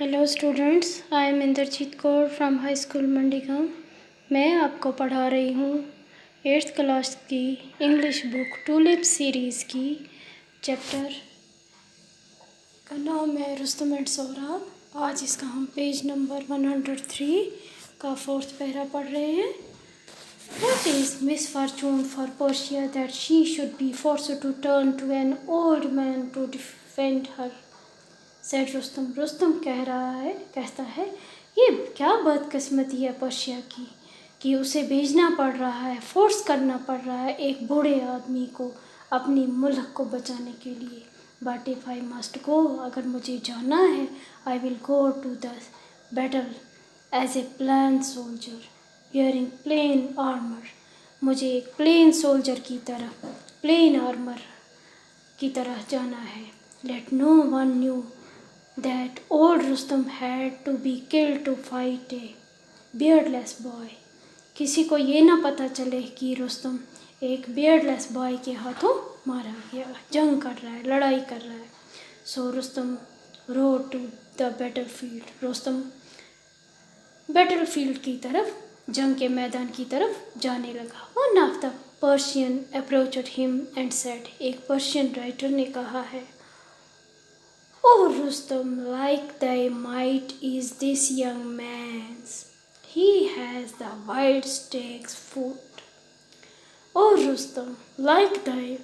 Hello students, I am Inderjeet Kaur from high school Mandigaon. मैं आपको पढ़ा रही हूँ 8th क्लास की इंग्लिश बुक टूलिप सीरीज़ की चैप्टर का नाम है रुस्तम एंड सोहराब। आज इसका हम पेज नंबर 103 का 4th पैरा पढ़ रहे हैं। What is misfortune for Portia that she should be forced to turn to an old man to defend her? सेठ रुस्तम कहता है ये क्या बदकिस्मती है पर्शिया की कि उसे भेजना पड़ रहा है, फोर्स करना पड़ रहा है एक बूढ़े आदमी को अपनी मुल्क को बचाने के लिए। But if I must go, अगर मुझे जाना है, I will go to the battle as a plain soldier wearing plain armour. मुझे एक प्लेन सोल्जर की तरह, प्लेन आर्मर की तरह जाना है। Let no one knew that old Rustam had to be killed to fight a beardless boy. किसी को ये ना पता चले कि रुस्तम एक beardless boy के हाथों मारा गया, जंग कर रहा है, लड़ाई कर रहा है। So Rustam rode to the battlefield. Rustam battlefield की तरफ, जंग के मैदान की तरफ जाने लगा। One of the Persian approached him and said, एक पर्शियन राइटर ने कहा है, Oh Rustam, like thy might is this young man's. He has the wild stags foot. Oh Rustam, like thy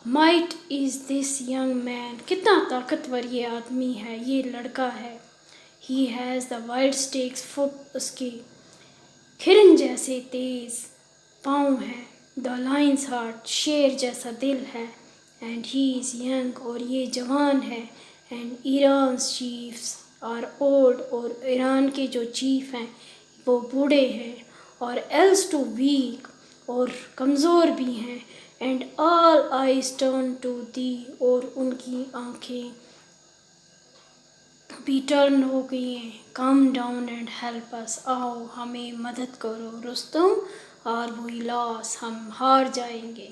might is this young man. कितना ताकतवर ये आदमी है, ये लड़का है। He has the wild stags foot. उसके हिरन जैसे तेज पाँव हैं। The lion's heart, शेर जैसा दिल है। And he is young, और ये जवान है। And Iran's chiefs are old, और ईरान के जो चीफ हैं वो बूढ़े हैं। और else too weak, और कमज़ोर भी हैं। And all eyes turn to thee, और उनकी आँखें भी टर्न हो गई हैं। Come down and help us, आओ हमें मदद करो रुस्तम, और we lost, हम हार जाएंगे।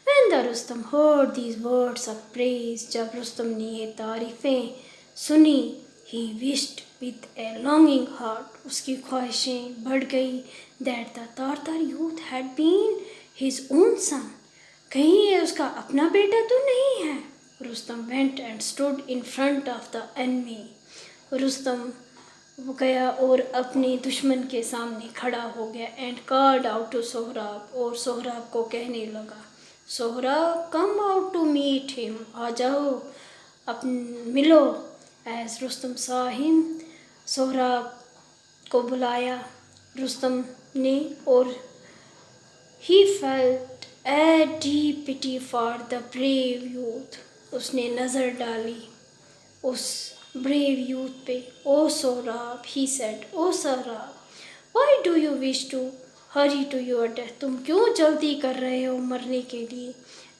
When the Rustam heard these words of praise, जब रुस्तम ने ये तारीफ़ें सुनी, he wished with a longing heart, उसकी ख्वाहिशें बढ़ गई, that the Tartar youth had been his own son, कहीं ये उसका अपना बेटा तो नहीं है। Rustam went and stood in front of the enemy, Rustam वो गया और अपने दुश्मन के सामने खड़ा हो गया। And called out to Sohrab, और सोहराब को कहने लगा, Sohrab come out to meet him, आ जाओ मिलो। As Rustam saw him, Sohrab को बुलाया रुस्तम ने, और he felt a deep pity for the brave youth, उसने नज़र डाली उस brave youth पे। ओ Sohrab, he said, O Sohrab, why do you wish to hurry to your death, तुम क्यों जल्दी कर रहे हो मरने के लिए।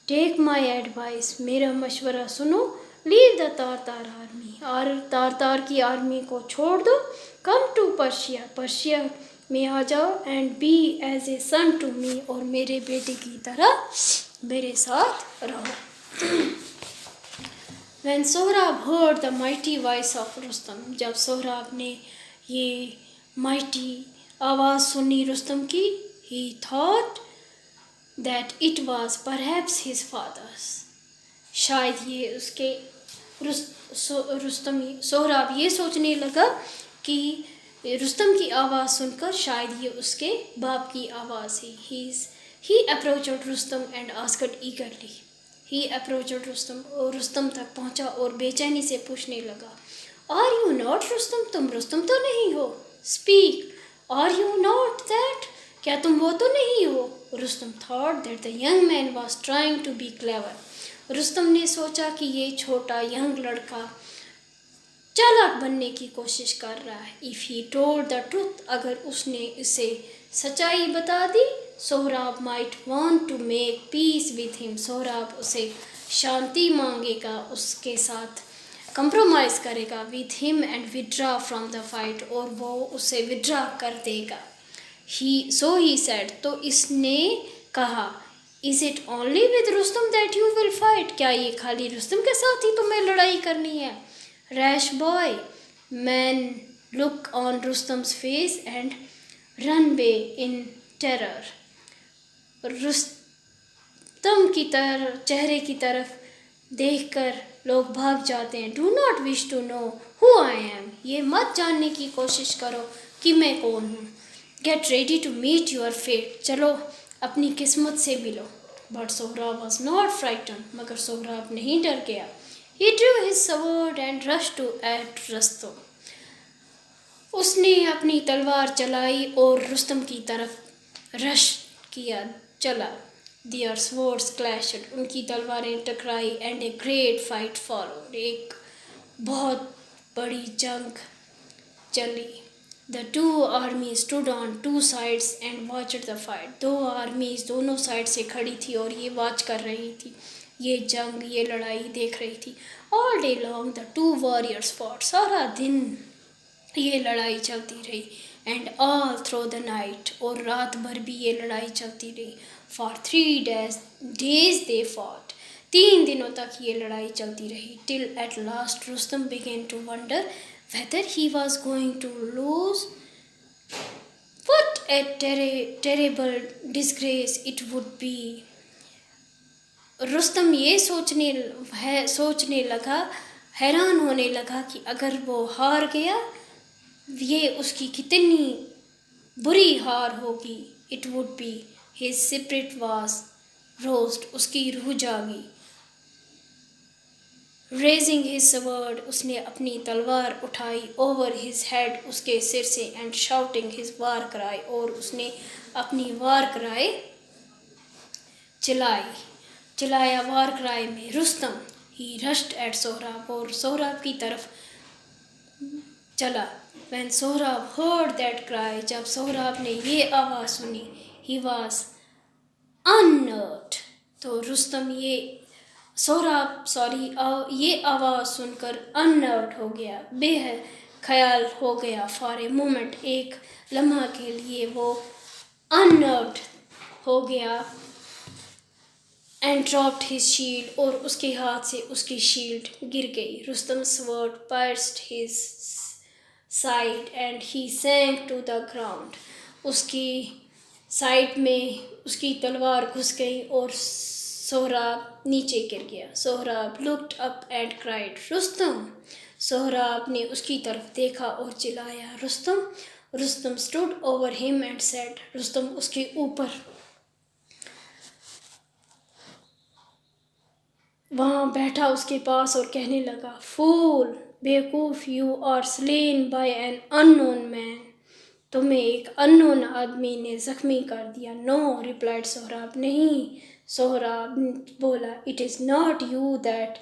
टेक माई एडवाइस, मेरा मशवरा सुनो। लीव द तारतार आर्मी, और तारतार की आर्मी को छोड़ दो। कम टू पर्शिया, पर्शिया में आ जाओ। And be as a son to me, और मेरे बेटे की तरह मेरे साथ रहो। When Sohrab heard the mighty voice of Rustam, जब सोहराब ने ये mighty आवाज़ सुनी रुस्तम की, he thought that it was perhaps his father's, शायद ये उसके सोहराब ये सोचने लगा कि रुस्तम की आवाज़ सुनकर शायद ये उसके बाप की आवाज़ है। He approached Rustam and asked eagerly, he approached Rustam, और रुस्तम तक पहुँचा और बेचैनी से पूछने लगा, Are you not रुस्तम, तुम रुस्तम तो नहीं हो। Speak, Are you not that, क्या तुम वो तो नहीं हो। Rustam thought that the young man was trying to be clever, Rustam ने सोचा कि ये छोटा यंग लड़का चालाक बनने की कोशिश कर रहा है। If he told the truth, अगर उसने इसे सच्चाई बता दी, Sohrab might want to make peace with him, Sohrab उसे शांति मांगेगा, उसके साथ कंप्रोमाइज़ करेगा, with him and withdraw from the fight, और वो उसे विड्रा कर देगा। ही सेड, तो इसने कहा, is it only with Rustam that you will fight, क्या ये खाली रुस्तम के साथ ही तुम्हें लड़ाई करनी है। Rash boy, Men look on Rustam's face and run away in terror. Rustam की चेहरे की तरफ देखकर लोग भाग जाते हैं. Do not wish to know who I am. ये मत जानने की कोशिश करो कि मैं कौन हूँ. Get ready to meet your fate. चलो अपनी किस्मत से मिलो. But Sohrab was not frightened. मगर सोहराब नहीं डर गया. He drew his sword and rush to at Rustam. उसने अपनी तलवार चलाई और रुस्तम की तरफ रश किया, चला. Their swords clashed. उनकी तलवारें टकराई and a great fight followed. एक बहुत बड़ी जंग चली. The two armies stood on two sides and watched the fight. दो आर्मीज दोनों साइड से खड़ी थी और ये वॉच कर रही थी. ये जंग, ये लड़ाई देख रही थी. All day long the two warriors fought. सारा दिन ये लड़ाई चलती रही. And all through the night. और रात भर भी ये लड़ाई चलती रही. For 3 days they fought. 3 दिनों तक ये लड़ाई चलती रही. Till at last Rustam began to wonder whether he was going to lose. What a terrible disgrace it would be. Rustam ये सोचने लगा, हैरान होने लगा कि अगर वो हार गया ये उसकी कितनी बुरी हार होगी. It would be. His spirit was roused. उसकी रूह जागी. Raising his sword. उसने अपनी तलवार उठाई. Over his head. उसके सिर से. And shouting his war cry. और उसने अपनी वार क्राई चिल्लाया. वार क्राई में Rustam. He rushed at Sohrab. और सोहराब की तरफ चला. When Sohrab heard that cry, जब सोहराब ने ये आवाज़ सुनी, he was unnerved. तो रुस्तम ये आवाज़ सुनकर unnerved हो गया, बेहद ख्याल हो गया. For a moment, एक लम्हा के लिए वो unnerved हो गया. And dropped his shield. और उसके हाथ से उसकी शील्ड गिर गई. Rustam's sword pierced his side and he sank to the ground. उसकी साइड में उसकी तलवार घुस गई और सोहराब नीचे गिर गया. Sohrab looked up and cried, Rustam. Sohrab ने उसकी तरफ देखा और चिल्लाया, Rustam. Rustam stood over him and said. Rustam उसके ऊपर वहाँ बैठा उसके पास और कहने लगा, फूल, बेवकूफ़, you are slain by an unknown man. तुम्हें एक अननोन आदमी ने ज़ख्मी कर दिया. No, replied Sohrab. नहीं, सोहराब बोला. It is not you that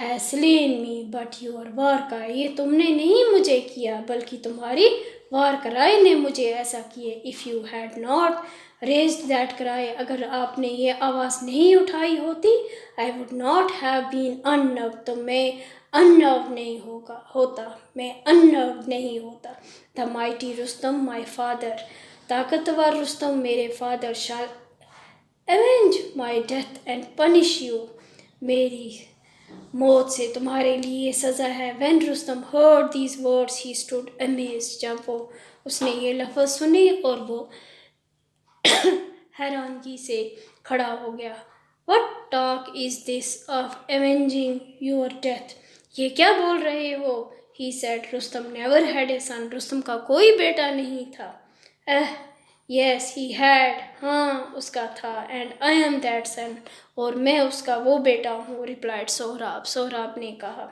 has slain me but your war cry. ये तुमने नहीं मुझे किया बल्कि तुम्हारी वारकाई ने मुझे ऐसा किए. If you had not raised that cry. अगर आपने ये आवाज़ नहीं उठाई होती, I would not have been unnerved. तो मैं अननर्व नहीं होता. मैं अननर्व नहीं होता. The mighty Rustam my father. ताकतवर रुस्तम मेरे father shall avenge my death and punish you. मेरी मौत से तुम्हारे लिए सज़ा है. When Rustam heard these words he stood amazed. जब उसने ये लफ्ज़ सुने और वो हैरानगी से खड़ा हो गया. What talk is this of avenging your death? ये क्या बोल रहे हो? He said. Rustam never had a son. Rustam का कोई बेटा नहीं था. Yes, he had. हाँ, उसका था. And I am that son. और मैं उसका वो बेटा हूँ. Replied सोहराब. सोहराब ने कहा.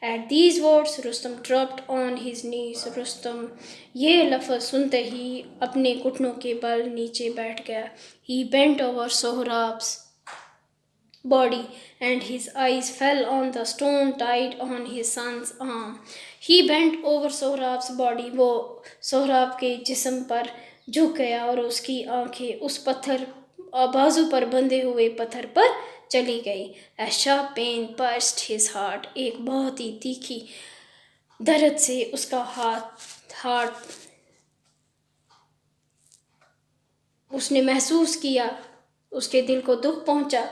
At these words, Rustam dropped on his knees. Rustam ये लफ्ज़ सुनते ही अपने घुटनों के बल नीचे बैठ गया. He bent over Sohrab's body and his eyes fell on the stone tied on his son's arm. He bent over Sohrab's body. वो सोहराब के जिस्म पर झुक गया और उसकी आंखें उस पत्थर बाजू पर बंधे हुए पत्थर पर चली गई. A sharp pain pierced his heart. एक बहुत ही तीखी दर्द से उसका हार्ट उसने महसूस किया. उसके दिल को दुख पहुंचा.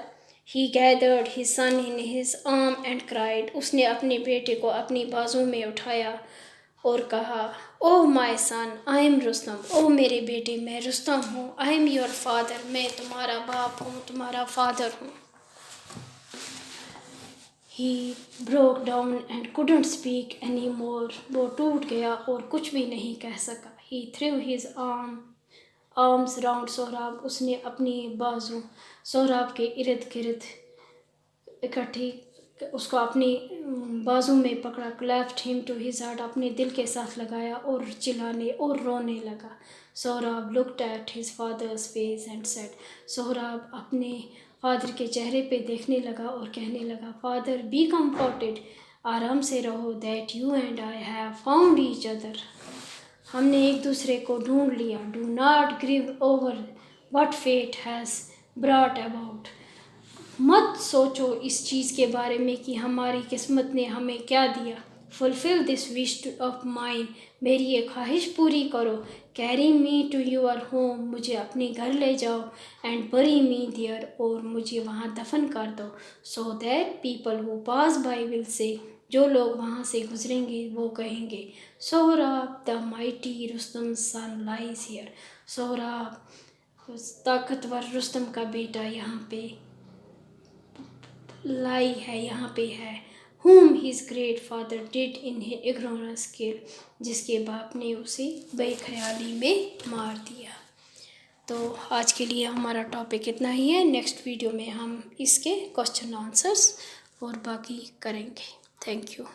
He gathered his son in his arm and cried. उसने अपने बेटे को अपनी बाजू में उठाया और कहा, oh my son, I am Rustam, oh मेरे बेटे, मैं रुस्तम हूँ। आई एम योर फादर, मैं तुम्हारा बाप हूँ, तुम्हारा फादर हूँ। He broke down and couldn't speak anymore. वो टूट गया और कुछ भी नहीं कह सका। He threw his arms round Sohrab, उसने अपनी बाजू सोहराब के इर्द गिर्द इकट्ठी, उसको अपनी बाजू में पकड़ा। Clasped him to his heart, अपने दिल के साथ लगाया और चिल्लाने और रोने लगा। Sohrab looked at his father's face and said, Sohrab अपने फादर के चेहरे पे देखने लगा और कहने लगा, फादर बी कंफर्टेड, आराम से रहो, that you and I have found each other, हमने एक दूसरे को ढूंढ लिया। Do not grieve over what fate has brought about, मत सोचो इस चीज़ के बारे में कि हमारी किस्मत ने हमें क्या दिया। Fulfil this wish of mine, मेरी ये ख्वाहिश पूरी करो। Carry me to your home, मुझे अपने घर ले जाओ। एंड बरी मी देयर, और मुझे वहाँ दफन कर दो। So that people who pass by will say, जो लोग वहाँ से गुजरेंगे वो कहेंगे, Sohrab the mighty Rustam son lies here, Sohrab उस ताकतवर रुस्तम का बेटा यहाँ पे लाई है, यहाँ पे है। whom his great father did in ignorance kill, जिसके बाप ने उसे बेख्याली में मार दिया। तो आज के लिए हमारा टॉपिक इतना ही है। नेक्स्ट वीडियो में हम इसके क्वेश्चन आंसर्स और बाकी करेंगे। Thank you.